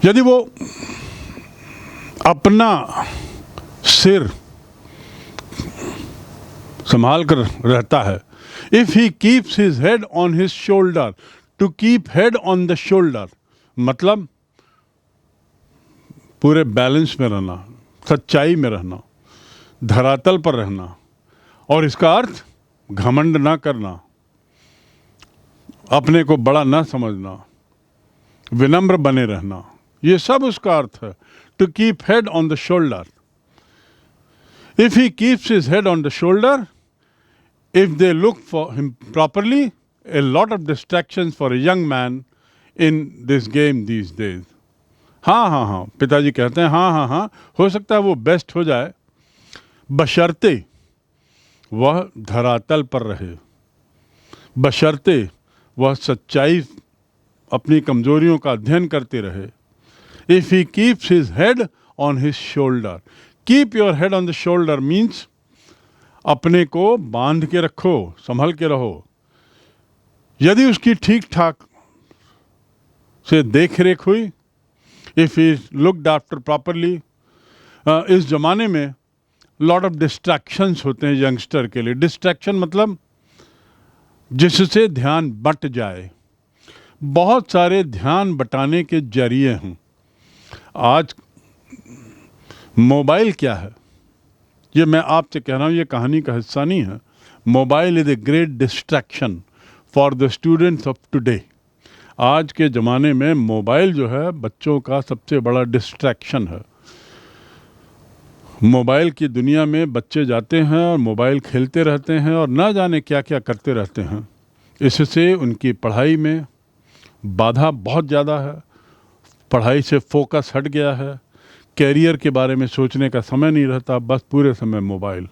यदि वो अपना सिर संभाल कर रहता है, if he keeps his head on his shoulder, to keep head on the shoulder मतलब पूरे बैलेंस में रहना, सच्चाई में रहना, धरातल पर रहना, और इसका अर्थ घमंड ना करना, अपने को बड़ा ना समझना, विनम्र बने रहना, ये सब उसका अर्थ है। To keep head on the shoulder, if he keeps his head on the shoulder, if they look for him properly, a lot of distractions for a young man in this game these days. हाँ, पिताजी कहते हैं हाँ, हो सकता है वो best हो जाए, बशर्ते वह धरातल पर रहे, बशर्ते वह सच्चाई, अपनी कमजोरियों का अध्ययन करते रहे। If he keeps his head on his shoulder, keep your head on the shoulder means अपने को बांध के रखो, संभल के रहो। यदि उसकी ठीक ठाक से देख रेख हुई, if he looked after properly, इस जमाने में लॉट ऑफ डिस्ट्रैक्शंस होते हैं यंगस्टर के लिए। डिस्ट्रैक्शन मतलब जिससे ध्यान बट जाए, बहुत सारे ध्यान बटाने के जरिए हैं। आज मोबाइल क्या है, ये मैं आपसे कह रहा हूँ, ये कहानी का हिस्सा नहीं है। Mobile is a great distraction for the students of today. आज के ज़माने में मोबाइल जो है बच्चों का सबसे बड़ा डिस्ट्रैक्शन है। मोबाइल की दुनिया में बच्चे जाते हैं और मोबाइल खेलते रहते हैं और ना जाने क्या क्या करते रहते हैं। इससे उनकी पढ़ाई में बाधा बहुत ज़्यादा है, पढ़ाई से फोकस हट गया है, कैरियर के बारे में सोचने का समय नहीं रहता, बस पूरे समय mobile.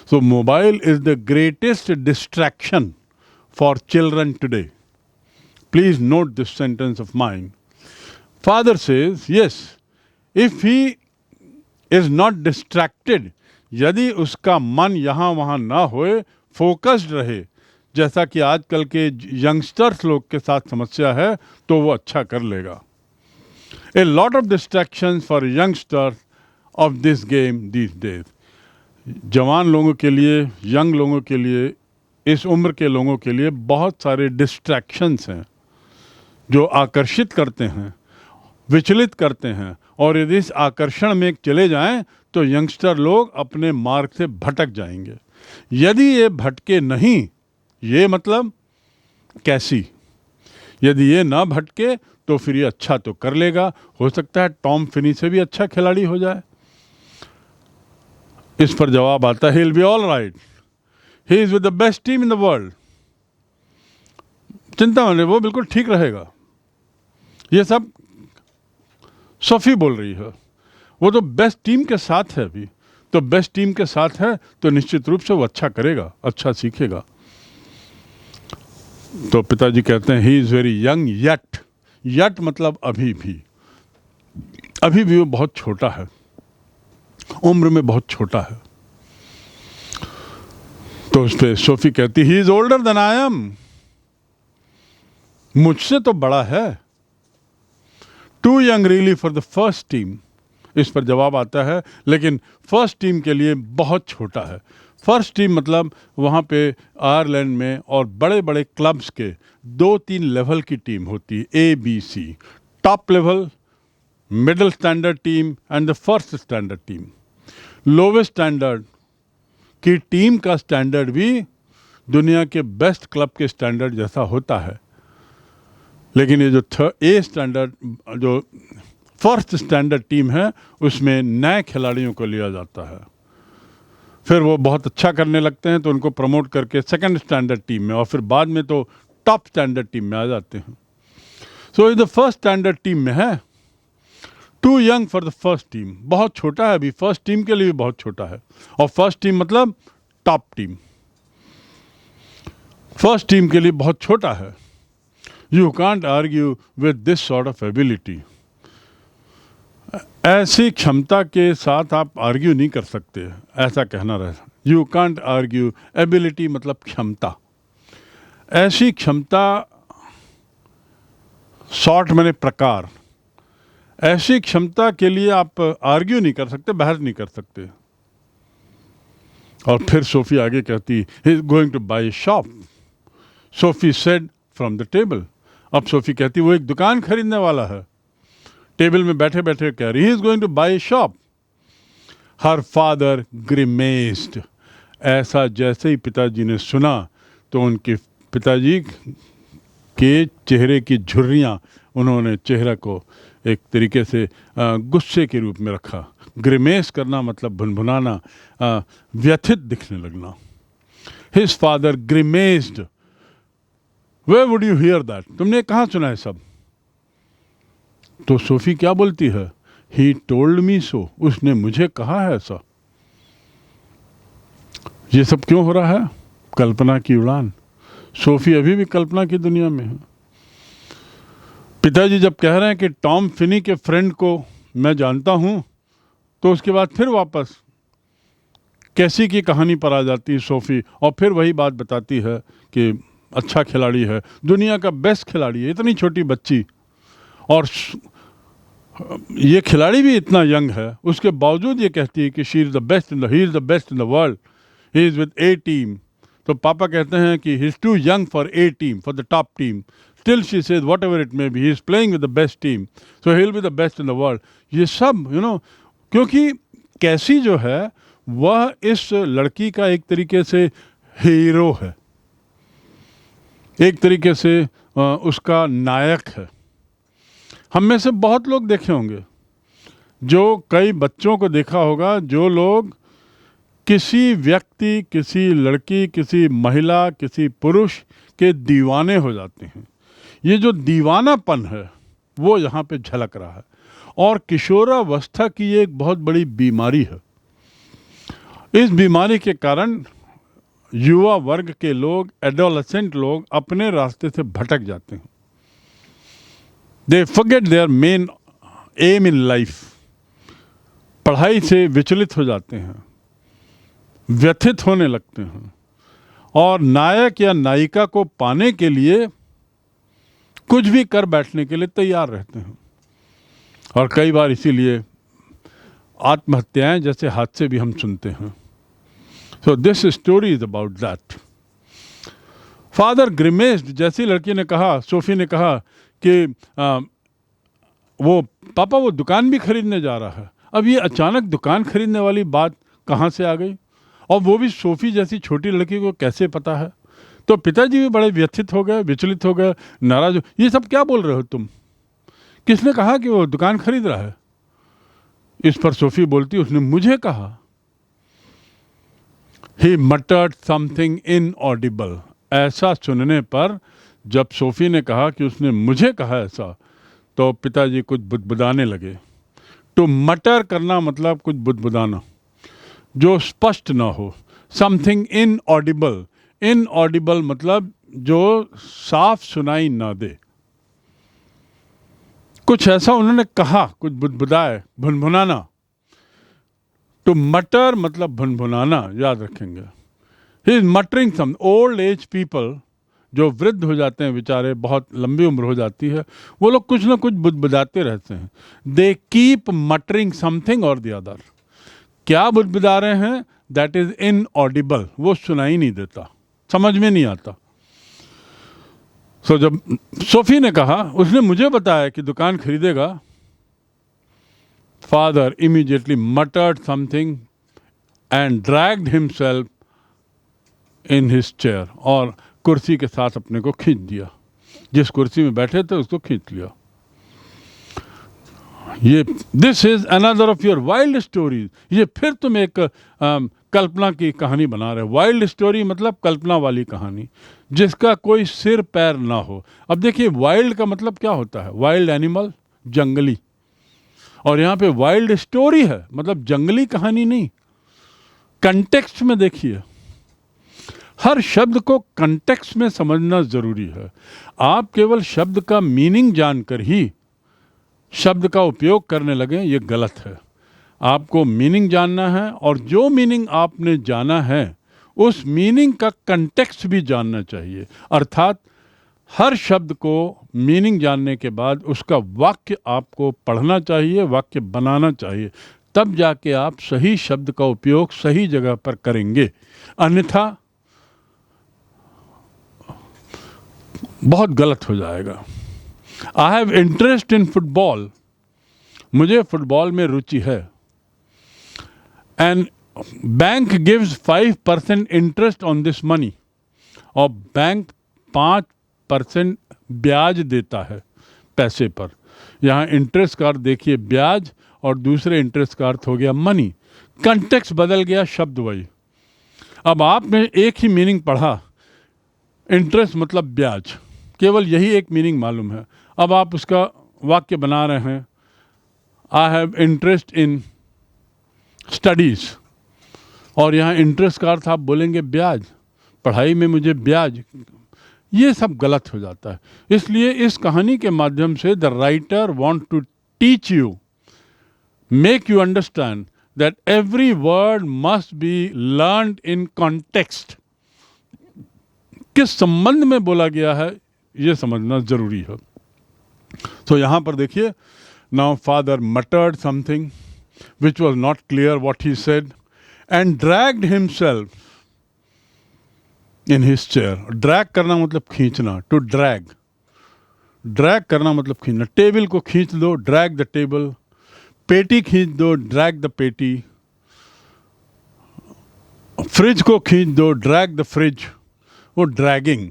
So mobile is the greatest distraction for children today. Please note this sentence of mine. Father says yes, if he is not distracted, यदि उसका मन यहाँ वहाँ ना होए, फोकस्ड रहे, जैसा कि आजकल के यंगस्टर्स लोग के साथ समस्या है, तो वो अच्छा कर लेगा। A lot of distractions for youngsters of this game these days. जवान लोगों के लिए, यंग लोगों के लिए, इस उम्र के लोगों के लिए बहुत सारे डिस्ट्रैक्शंस हैं जो आकर्षित करते हैं, विचलित करते हैं, और यदि इस आकर्षण में चले जाएं तो यंगस्टर लोग अपने मार्ग से भटक जाएंगे। यदि ये भटके नहीं, ये मतलब कैसी, यदि ये ना भटके तो फिर ये अच्छा तो कर लेगा। हो सकता है टॉम फिनी से भी अच्छा खिलाड़ी हो जाए। इस पर जवाब आता है, he'll be all right. He is with the best team in the world. चिंता मत, वो बिल्कुल ठीक रहेगा। ये सब सोफी बोल रही है। वो तो बेस्ट टीम के साथ है अभी, तो बेस्ट टीम के साथ है तो निश्चित रूप से वो अच्छा करेगा, अच्छा सीखेगा। तो पिताजी कहते हैं he is very young yet. Yet मतलब अभी भी वो बहुत छोटा है, उम्र में बहुत छोटा है। तो उस पर सोफी कहती he is older than I am, मुझसे तो बड़ा है। Too young really for the first team. इस पर जवाब आता है लेकिन फर्स्ट टीम के लिए बहुत छोटा है। फर्स्ट टीम मतलब वहाँ पे आयरलैंड में और बड़े बड़े क्लब्स के 2-3 लेवल की टीम होती है, ABC, top level, middle standard team and the first standard team. Lowest standard की टीम का स्टैंडर्ड भी दुनिया के बेस्ट क्लब के स्टैंडर्ड जैसा होता है, लेकिन ये जो ए स्टैंडर्ड, जो फर्स्ट स्टैंडर्ड टीम है, उसमें नए खिलाड़ियों को लिया जाता है। फिर वो बहुत अच्छा करने लगते हैं तो उनको प्रमोट करके सेकंड स्टैंडर्ड टीम में, और फिर बाद में तो टॉप स्टैंडर्ड टीम में आ जाते हैं। सो इस द फर्स्ट स्टैंडर्ड टीम में है। Too young for the first team, बहुत छोटा है अभी, फर्स्ट टीम के लिए भी बहुत छोटा है। और फर्स्ट टीम मतलब टॉप टीम, फर्स्ट टीम के लिए बहुत छोटा है। You can't argue with this sort of ability. ऐसी क्षमता के साथ आप आर्ग्यू नहीं कर सकते, ऐसा कहना रहेगा। यू कांट आर्ग्यू, एबिलिटी मतलब क्षमता। ऐसी क्षमता, सॉर्ट मैंने प्रकार, ऐसी क्षमता के लिए आप आर्ग्यू नहीं कर सकते, बहस नहीं कर सकते। और फिर सोफी आगे कहती, he is going to buy shop. Sophie said from the table. अब सोफी कहती वो एक दुकान खरीदने वाला है। टेबल में बैठे बैठे कह रही, he is going to buy shop. Her father grimaced. ऐसा जैसे ही पिताजी ने सुना तो उनके पिताजी के चेहरे की झुर्रियाँ, उन्होंने चेहरे को एक तरीके से गुस्से के रूप में रखा। ग्रिमेस करना मतलब भुनभुनाना, व्यथित दिखने लगना। His father grimaced. Where would you hear that? तुमने कहाँ सुना है सब? तो सोफी क्या बोलती है? ही टोल्ड मी सो। उसने मुझे कहा है ऐसा। ये सब क्यों हो रहा है? कल्पना की उड़ान। सोफी अभी भी कल्पना की दुनिया में है। पिताजी जब कह रहे हैं कि टॉम फिनी के फ्रेंड को मैं जानता हूं, तो उसके बाद फिर वापस कैसी की कहानी पर आ जाती है सोफी, और फिर वही बात बताती है कि अच्छा खिलाड़ी है, दुनिया का बेस्ट खिलाड़ी है। इतनी छोटी बच्ची, और ये खिलाड़ी भी इतना यंग है, उसके बावजूद ये कहती है कि she is the best in the he is the best in the world, he is with a team. तो पापा कहते हैं कि he is too young for a team, for the top team. Still she says whatever it may be, he is playing with the best team, so he'll be the best in the world. ये सब क्योंकि कैसी जो है वह इस लड़की का एक तरीके से हीरो है, एक तरीके से उसका नायक है। हम में से बहुत लोग देखे होंगे, जो कई बच्चों को देखा होगा, जो लोग किसी व्यक्ति, किसी लड़की, किसी महिला, किसी पुरुष के दीवाने हो जाते हैं। ये जो दीवानापन है वो यहाँ पे झलक रहा है, और किशोरावस्था की ये एक बहुत बड़ी बीमारी है। इस बीमारी के कारण युवा वर्ग के लोग, एडोलेसेंट लोग अपने रास्ते से भटक जाते हैं। They forget their main aim in life. पढ़ाई से विचलित हो जाते हैं, व्यथित होने लगते हैं, और नायक या नायिका को पाने के लिए कुछ भी कर बैठने के लिए तैयार रहते हैं। और कई बार इसीलिए आत्महत्याएं जैसे हादसे भी हम सुनते हैं। So this story is about that. Father grimaced. जैसी लड़की ने कहा, सोफी ने कहा कि वो पापा वो दुकान भी खरीदने जा रहा है। अब ये अचानक दुकान खरीदने वाली बात कहाँ से आ गई, और वो भी सोफी जैसी छोटी लड़की को कैसे पता है? तो पिताजी भी बड़े व्यथित हो गए, विचलित हो गए, नाराज हो। ये सब क्या बोल रहे हो तुम? किसने कहा कि वो दुकान खरीद रहा है? इस पर सोफी बोलती, उसने मुझे कहा। ही मटर्ड समथिंग इनऑडिबल। ऐसा सुनने पर जब सोफी ने कहा कि उसने मुझे कहा ऐसा, तो पिताजी कुछ बुदबुदाने लगे। टू मटर करना मतलब कुछ बुदबुदाना जो स्पष्ट ना हो। Something inaudible. इनऑडिबल मतलब जो साफ सुनाई ना दे। कुछ ऐसा उन्होंने कहा, कुछ बुदबुदाए, भुनभुनाना। टू मटर मतलब भुनभुनाना, याद रखेंगे। He is muttering some. Old age people, जो वृद्ध हो जाते हैं बेचारे, बहुत लंबी उम्र हो जाती है, वो लोग कुछ ना कुछ बुदबुदाते रहते हैं। दे कीप मटरिंग समथिंग और द अदर। क्या बुदबुदा रहे हैं? That is inaudible. वो सुनाई नहीं देता, समझ में नहीं आता। सो जब सोफी ने कहा उसने मुझे बताया कि दुकान खरीदेगा, father immediately मटर्ड something and dragged himself in his chair. और कुर्सी के साथ अपने को खींच दिया। जिस कुर्सी में बैठे थे उसको खींच लिया। ये this is another of your wild stories. ये फिर तुम एक कल्पना की कहानी बना रहे हो। वाइल्ड स्टोरी मतलब कल्पना वाली कहानी, जिसका कोई सिर पैर ना हो। अब देखिए, वाइल्ड का मतलब क्या होता है? वाइल्ड एनिमल, जंगली। और यहाँ पे वाइल्ड स्टोरी है, मतलब जंगली कहानी नहीं। कंटेक्स्ट में देखिए, हर शब्द को कंटेक्स्ट में समझना जरूरी है। आप केवल शब्द का मीनिंग जानकर ही शब्द का उपयोग करने लगे, ये गलत है। आपको मीनिंग जानना है, और जो मीनिंग आपने जाना है उस मीनिंग का कंटेक्स्ट भी जानना चाहिए। अर्थात हर शब्द को मीनिंग जानने के बाद उसका वाक्य आपको पढ़ना चाहिए, वाक्य बनाना चाहिए, तब जाके आप सही शब्द का उपयोग सही जगह पर करेंगे, अन्यथा बहुत गलत हो जाएगा। I have interest in football, मुझे फुटबॉल में रुचि है। And bank gives 5% interest on this money, और बैंक 5% ब्याज देता है पैसे पर। यहाँ इंटरेस्ट का अर्थ देखिए ब्याज, और दूसरे इंटरेस्ट का अर्थ हो गया मनी। कंटेक्स्ट बदल गया, शब्द वही। अब आपने एक ही मीनिंग पढ़ा, इंटरेस्ट मतलब ब्याज, केवल यही एक मीनिंग मालूम है। अब आप उसका वाक्य बना रहे हैं, I have interest in studies, और यहाँ इंटरेस्ट का अर्थ आप बोलेंगे ब्याज, पढ़ाई में मुझे ब्याज, ये सब गलत हो जाता है। इसलिए इस कहानी के माध्यम से the writer want to teach you, make you understand that every word must be learned in context. किस संबंध में बोला गया है ये समझना जरूरी है। तो यहाँ पर देखिए, now father मटर्ड something which was not clear what he said and dragged himself in his chair. Drag करना मतलब खींचना, टू ड्रैग, ड्रैग करना मतलब खींचना। टेबल को खींच दो, ड्रैग द टेबल। पेटी खींच दो, ड्रैग द पेटी। फ्रिज को खींच दो, ड्रैग द फ्रिज, वो ड्रैगिंग।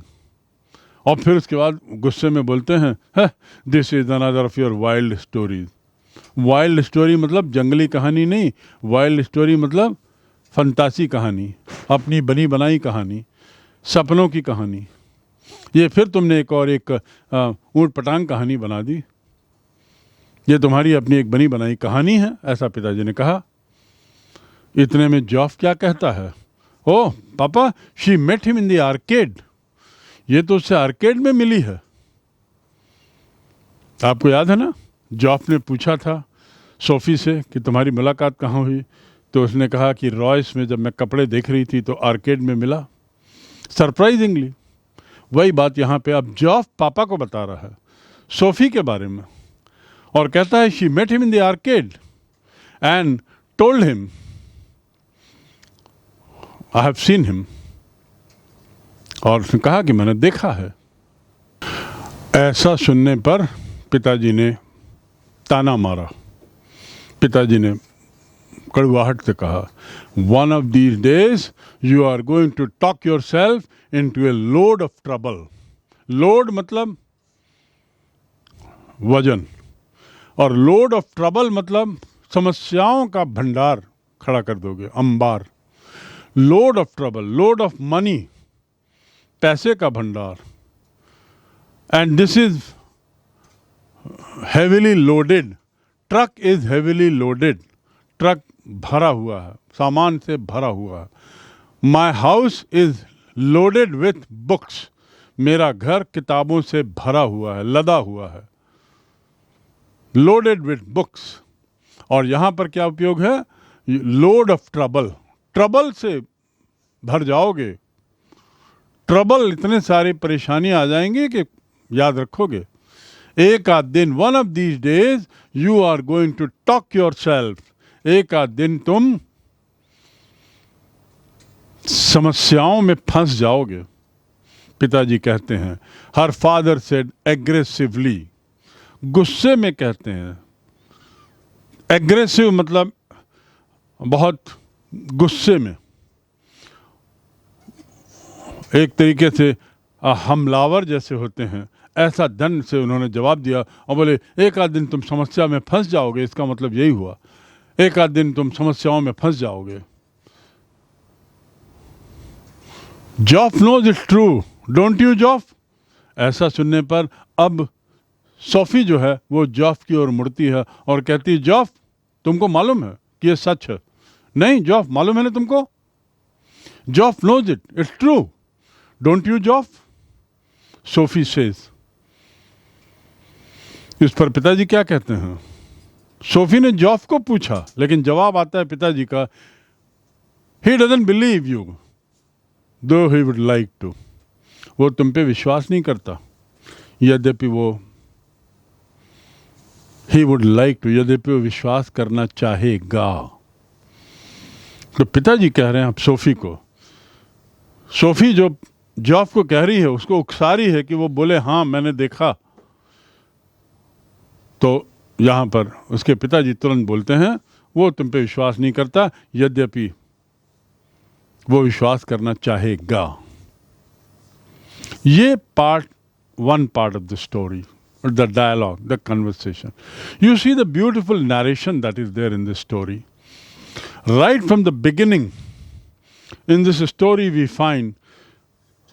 और फिर उसके बाद गुस्से में बोलते हैं, this is another of your wild stories. Wild story मतलब जंगली कहानी नहीं, वाइल्ड स्टोरी मतलब फंतासी कहानी, अपनी बनी बनाई कहानी, सपनों की कहानी। ये फिर तुमने एक और एक ऊँट पटांग कहानी बना दी, ये तुम्हारी अपनी एक बनी बनाई कहानी है, ऐसा पिताजी ने कहा। इतने में जॉफ क्या कहता है, oh papa, she met him in the arcade, ये तो उससे आर्केड में मिली है। आपको याद है ना, जॉफ ने पूछा था सोफ़ी से कि तुम्हारी मुलाकात कहाँ हुई, तो उसने कहा कि रॉयस में जब मैं कपड़े देख रही थी तो आर्केड में मिला। सरप्राइजिंगली वही बात यहाँ पे अब जॉफ पापा को बता रहा है सोफ़ी के बारे में, और कहता है she met him in the arcade and told him I have seen him, और उसने कहा कि मैंने देखा है। ऐसा सुनने पर पिताजी ने ताना मारा, पिताजी ने कड़वाहट से कहा, one of these days you are going to talk yourself into a load of trouble. Load मतलब वजन, और लोड ऑफ ट्रबल मतलब समस्याओं का भंडार खड़ा कर दोगे, अंबार। Load of trouble, load of money, पैसे का भंडार। And this is heavily loaded, truck is heavily loaded, truck भरा हुआ है, सामान से भरा हुआ है। My house is loaded with books, मेरा घर किताबों से भरा हुआ है, लदा हुआ है। लोडेड विथ बुक्स, और यहाँ पर क्या उपयोग है, लोड ऑफ ट्रबल, ट्रबल से भर जाओगे। ट्रबल, इतने सारी परेशानी आ जाएंगी कि याद रखोगे। एक आध दिन, one of these days you are going to talk yourself, एक आध दिन तुम समस्याओं में फंस जाओगे। पिताजी कहते हैं, हर फादर सेड एग्रेसिवली, गुस्से में कहते हैं। एग्रेसिव मतलब बहुत गुस्से में, एक तरीके से हमलावर जैसे होते हैं, ऐसा दंड से उन्होंने जवाब दिया और बोले एक आध दिन तुम समस्या में फंस जाओगे। इसका मतलब यही हुआ, एक आध दिन तुम समस्याओं में फंस जाओगे। Joff knows it's true, don't you Joff? ऐसा सुनने पर अब सोफी जो है वो जॉफ की ओर मुड़ती है और कहती है, जॉफ तुमको मालूम है कि ये सच है? नहीं जॉफ, मालूम है ना तुमको? Joff knows it, it's true, don't you Joff? Sophie says. इस पर पिताजी क्या कहते हैं? सोफी ने जॉफ को पूछा, लेकिन जवाब आता है पिताजी का, ही डजंट बिलीव यू दो ही वुड लाइक टू, वो तुम पे विश्वास नहीं करता यद्यपि ही वुड लाइक टू, यद्यपि वो विश्वास करना चाहेगा। तो पिताजी कह रहे हैं अब सोफी को, सोफी जो जॉफ को कह रही है, उसको उकसा रही है कि वो बोले हाँ मैंने देखा। तो यहाँ पर उसके पिताजी तुरंत बोलते हैं वो तुम पे विश्वास नहीं करता, यद्यपि वो विश्वास करना चाहेगा। ये one part of the story, the dialogue, the conversation. You see the beautiful narration that is there in this story. Right from the beginning, in this story we find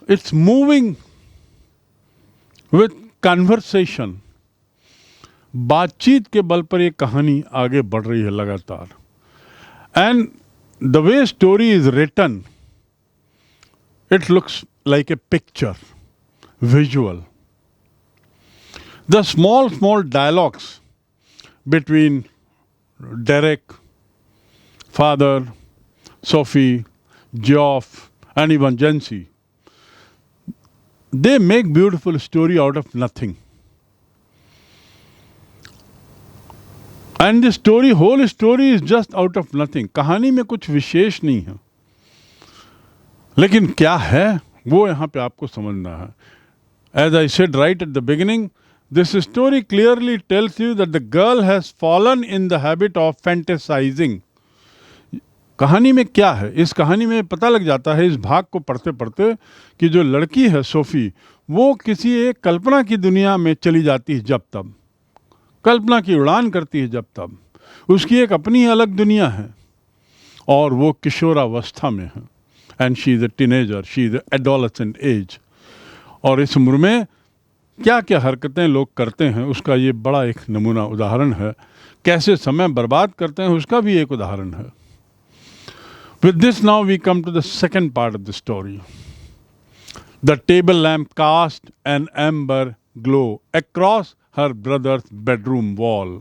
it's moving with conversation. बातचीत के बल पर ये कहानी आगे बढ़ रही है लगातार। And the way story is written, it looks like a picture, visual. The small dialogues between Derek, father, Sophie, Geoff, and even Jancy, they make beautiful story out of nothing. And the story, whole story is just out of nothing. कहानी में कुछ विशेष नहीं है, लेकिन क्या है वो यहाँ पे आपको समझना है. As I said right at the beginning, this story clearly tells you that the girl has fallen in the habit of fantasizing. कहानी में क्या है, इस कहानी में पता लग जाता है इस भाग को पढ़ते पढ़ते कि जो लड़की है सोफी, वो किसी एक कल्पना की दुनिया में चली जाती है. जब तब कल्पना की उड़ान करती है, जब तब उसकी एक अपनी अलग दुनिया है और वो किशोरावस्था में है. And she is a teenager, she is adolescent age. और इस उम्र में क्या क्या हरकतें लोग करते हैं उसका ये बड़ा एक नमूना उदाहरण है. कैसे समय बर्बाद करते हैं उसका भी एक उदाहरण है. With this now we come to the second part of the story. The table lamp cast an amber glow across her brother's bedroom wall.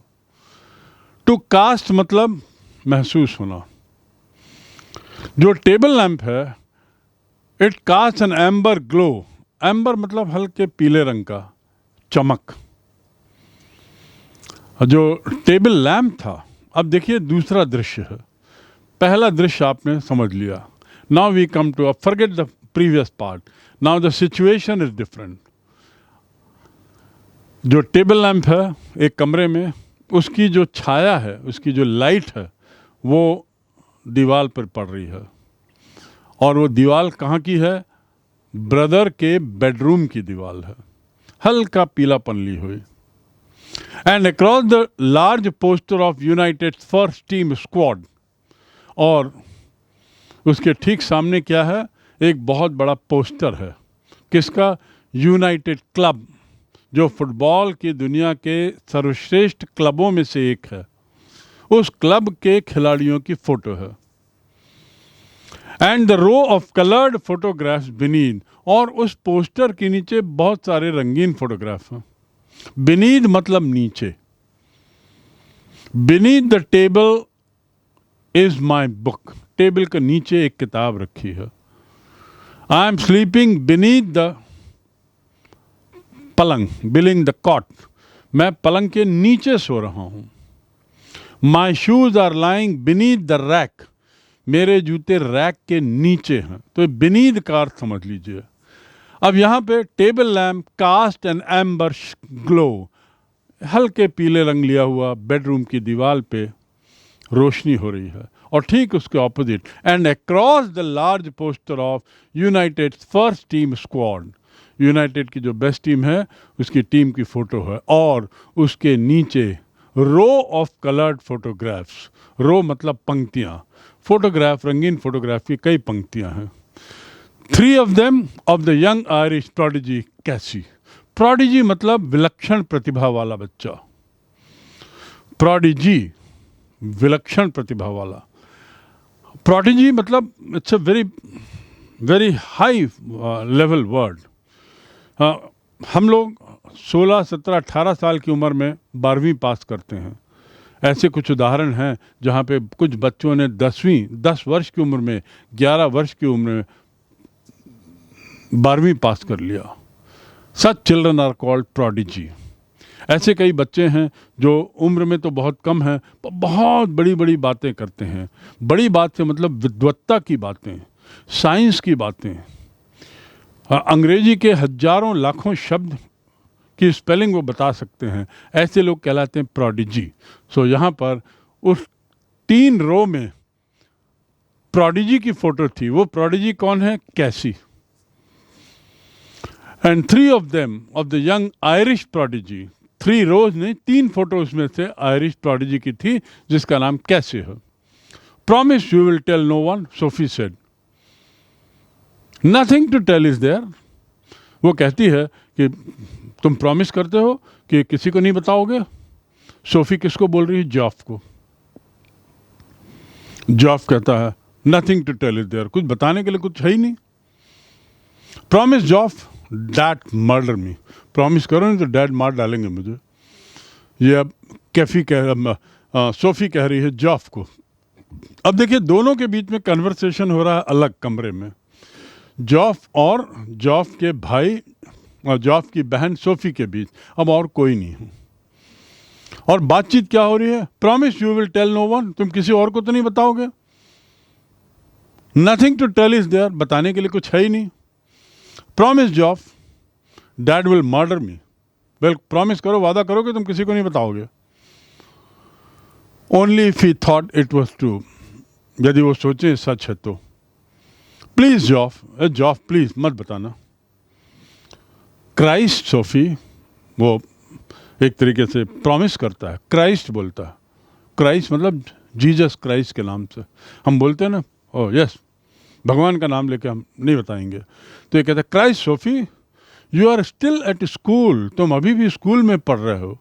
To cast मतलब महसूस होना. जो टेबल लैंप है, it cast an amber glow. Amber मतलब हल्के पीले रंग का चमक. जो टेबल लैंप था, अब देखिए दूसरा दृश्य है. पहला दृश्य आपने समझ लिया. Now we come to forget the previous part. Now the situation is different. जो टेबल लैंप है एक कमरे में, उसकी जो छाया है, उसकी जो लाइट है, वो दीवार पर पड़ रही है. और वो दीवार कहाँ की है? ब्रदर के बेडरूम की दीवार है, हल्का पीलापन ली हुई. And across the large poster of United first team squad. और उसके ठीक सामने क्या है? एक बहुत बड़ा पोस्टर है. किसका? यूनाइटेड क्लब, जो फुटबॉल की दुनिया के सर्वश्रेष्ठ क्लबों में से एक है. उस क्लब के खिलाड़ियों की फोटो है. And the row of coloured photographs beneath. और उस पोस्टर के नीचे बहुत सारे रंगीन फोटोग्राफ हैं. बीनीथ मतलब नीचे. Beneath the table is my book. Table के नीचे एक किताब रखी है. I am sleeping beneath the पलंग, बिलिंग द कॉट. मैं पलंग के नीचे सो रहा हूं. My shoes are lying beneath the rack. मेरे जूते रैक के नीचे हैं. तो बीनीथ का अर्थ समझ लीजिए. अब यहाँ पे table lamp cast an amber glow, हल्के पीले रंग लिया हुआ बेडरूम की दीवार पे रोशनी हो रही है. और ठीक उसके opposite, and across the large poster of United first team squad. United की जो बेस्ट टीम है उसकी टीम की फोटो है. और उसके नीचे रो ऑफ कलर्ड फोटोग्राफ्स. रो मतलब पंक्तियां. फोटोग्राफ, रंगीन फोटोग्राफ की कई पंक्तियां हैं. 3 of them of the young Irish prodigy Cassie. Prodigy मतलब विलक्षण प्रतिभा वाला बच्चा. प्रोडिजी विलक्षण प्रतिभा वाला. प्रोडिजी मतलब it's a very very high level word. हम लोग 16, 17, 18 साल की उम्र में 12वीं पास करते हैं. ऐसे कुछ उदाहरण हैं जहाँ पे कुछ बच्चों ने 10 वर्ष की उम्र में, 11 वर्ष की उम्र में 12वीं पास कर लिया. सच चिल्ड्रन आर कॉल्ड प्रोडिजी। ऐसे कई बच्चे हैं जो उम्र में तो बहुत कम है पर बहुत बड़ी बड़ी बातें करते हैं। बड़ी बात से मतलब विद्वत्ता की बातें, साइंस की बातें, अंग्रेजी के हजारों लाखों शब्द की स्पेलिंग वो बता सकते हैं। ऐसे लोग कहलाते हैं प्रोडिजी। सो यहाँ पर उस 3 रो में प्रोडिजी की फोटो थी। वो प्रोडिजी कौन है? कैसी। And 3 of them of the young Irish prodigy, 3 रोज ने 3 फोटो उसमें से आयरिश प्रोडिजी की थी जिसका नाम कैसे है। Promise you will tell no one, Sophie said. Nothing to tell is there. वो कहती है कि तुम प्रॉमिस करते हो कि किसी को नहीं बताओगे। सोफी किसको बोल रही है? जॉफ को। जॉफ कहता है nothing to tell is there, कुछ बताने के लिए कुछ है ही नहीं। Promise Joff dad murder me. Promise करो नहीं तो डैड मार डालेंगे मुझे। ये अब सोफी कह रही है जॉफ को। अब देखिए दोनों के बीच में कन्वर्सेशन हो रहा है अलग कमरे में। जॉफ और जॉफ के भाई और जॉफ की बहन सोफी के बीच, अब और कोई नहीं है। और बातचीत क्या हो रही है? Promise you will tell no one, तुम किसी और को तो नहीं बताओगे। Nothing to tell is there, बताने के लिए कुछ है ही नहीं। Promise Joff dad will murder me. Well promise करो, वादा करो कि तुम किसी को नहीं बताओगे। Only if he thought it was true, यदि वो सोचे सच है तो। प्लीज जॉफ, जॉफ प्लीज मत बताना। क्राइस्ट सोफी, वो एक तरीके से प्रॉमिस करता है, क्राइस्ट बोलता है। क्राइस्ट मतलब जीसस क्राइस्ट के नाम से हम बोलते हैं ना, ओह यस, भगवान का नाम लेके हम नहीं बताएंगे। तो ये कहता है Christ Sophie you are still at school, तुम अभी भी स्कूल में पढ़ रहे हो।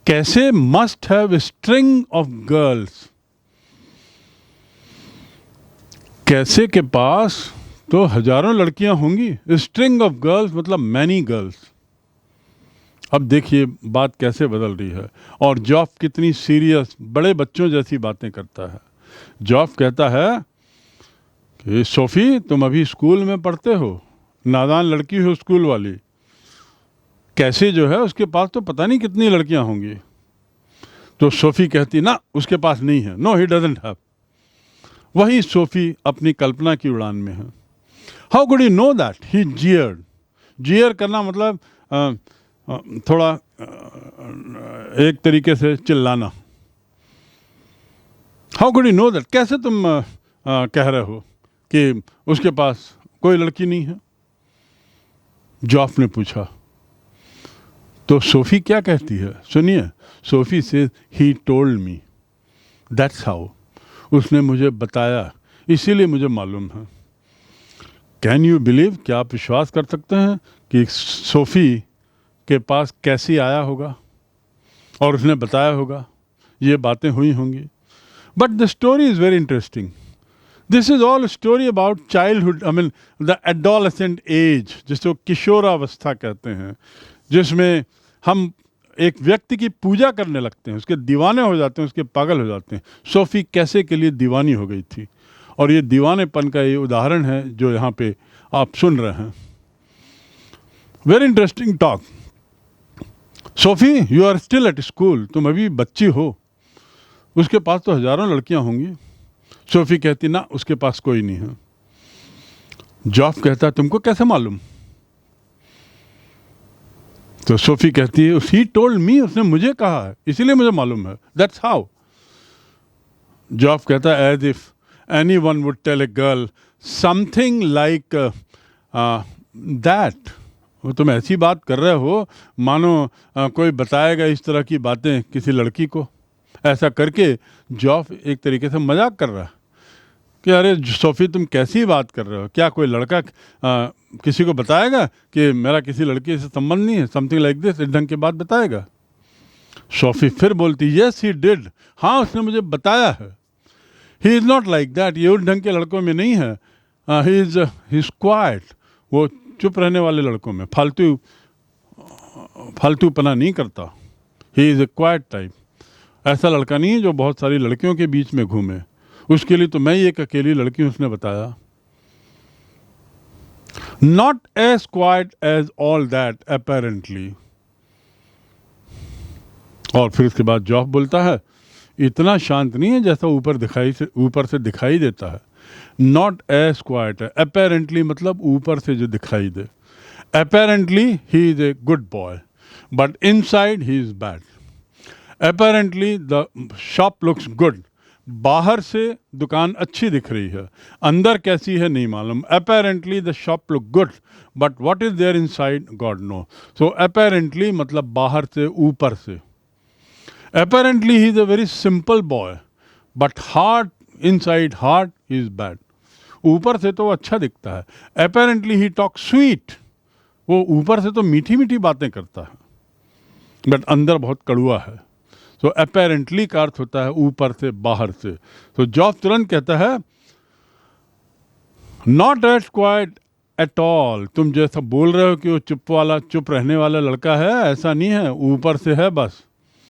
Cassie must have string of girls. Cassie के पास तो हजारों लड़कियां होंगी। स्ट्रिंग ऑफ गर्ल्स मतलब मैनी गर्ल्स। अब देखिए बात कैसे बदल रही है। और जॉफ कितनी सीरियस, बड़े बच्चों जैसी बातें करता है। जॉफ कहता है कि सोफी तुम अभी स्कूल में पढ़ते हो, नादान लड़की हो स्कूल वाली। कैसे जो है उसके पास तो पता नहीं कितनी लड़कियां होंगी। तो सोफी कहती ना उसके पास नहीं है, नो ही डजंट हैव। वही सोफी अपनी कल्पना की उड़ान में है। How could you know that? He jeered. Jeer करना मतलब थोड़ा एक तरीके से चिल्लाना। How could you know that, कैसे तुम कह रहे हो कि उसके पास कोई लड़की नहीं है? जॉफ ने पूछा। तो सोफी क्या कहती है सुनिए। सोफी से he told me, that's how, उसने मुझे बताया, इसीलिए मुझे मालूम है। कैन यू बिलीव, क्या आप विश्वास कर सकते हैं कि सोफी के पास कैसी आया होगा और उसने बताया होगा, ये बातें हुई होंगी। But the story is very interesting. This is all story about childhood, I mean the adolescent age, जिसको किशोरावस्था कहते हैं, जिसमें हम एक व्यक्ति की पूजा करने लगते हैं, उसके दीवाने हो जाते हैं, उसके पागल हो जाते हैं। सोफी कैसे के लिए दीवानी हो गई थी और ये दीवानेपन का ये उदाहरण है जो यहाँ पे आप सुन रहे हैं। Very interesting talk. Sophie you are still at school, तुम अभी बच्ची हो, उसके पास तो हजारों लड़कियां होंगी। सोफी कहती ना उसके पास कोई नहीं है। जॉफ कहता तुमको कैसे मालूम? तो सोफी कहती है ही टोल्ड मी, उसने मुझे कहा है इसीलिए मुझे मालूम है, दैट्स हाउ। जॉफ कहता है as if anyone would tell a girl something like that. वो तुम ऐसी बात कर रहे हो मानो कोई बताएगा इस तरह की बातें किसी लड़की को। ऐसा करके जॉफ एक तरीके से मजाक कर रहा है कि अरे सोफी तुम कैसी बात कर रहे हो, क्या कोई लड़का किसी को बताएगा कि मेरा किसी लड़की से संबंध नहीं है, समथिंग लाइक दिस, इस ढंग की बात बताएगा। सोफी फिर बोलती यस ही डिड, हाँ उसने मुझे बताया है। He is not like that, ये उस ढंग के लड़कों में नहीं है। ही इज़ क्वाइट, वो चुप रहने वाले लड़कों में, फालतूपना नहीं करता। He is a quite type, ऐसा लड़का नहीं है जो बहुत सारी लड़कियों के बीच में घूमे। उसके लिए तो मैं ही एक अकेली लड़की हूँ, उसने बताया। Not as quite as all that apparently. और फिर उसके बाद जॉब बोलता है, इतना शांत नहीं है जैसा ऊपर से दिखाई देता है। नॉट एज क्वाइट है, अपेरेंटली मतलब ऊपर से जो दिखाई दे। Apparently he is a good boy but inside he is bad. Apparently the shop looks good, बाहर से दुकान अच्छी दिख रही है, अंदर कैसी है नहीं मालूम। Apparently the shop look good but what is there inside God know. So apparently मतलब बाहर से, ऊपर से। Apparently he is a very simple boy but heart, inside heart he is bad. ऊपर से तो अच्छा दिखता है। अपेरेंटली ही टॉक स्वीट, वो ऊपर से तो मीठी मीठी बातें करता है बट अंदर बहुत कड़वा है। तो अपेरेंटली का अर्थ होता है ऊपर से, बाहर से। तो जॉब तुरंत कहता है, not as quite at all. तुम जैसा बोल रहे हो कि वो चुप रहने वाला लड़का है, ऐसा नहीं है, ऊपर से है बस।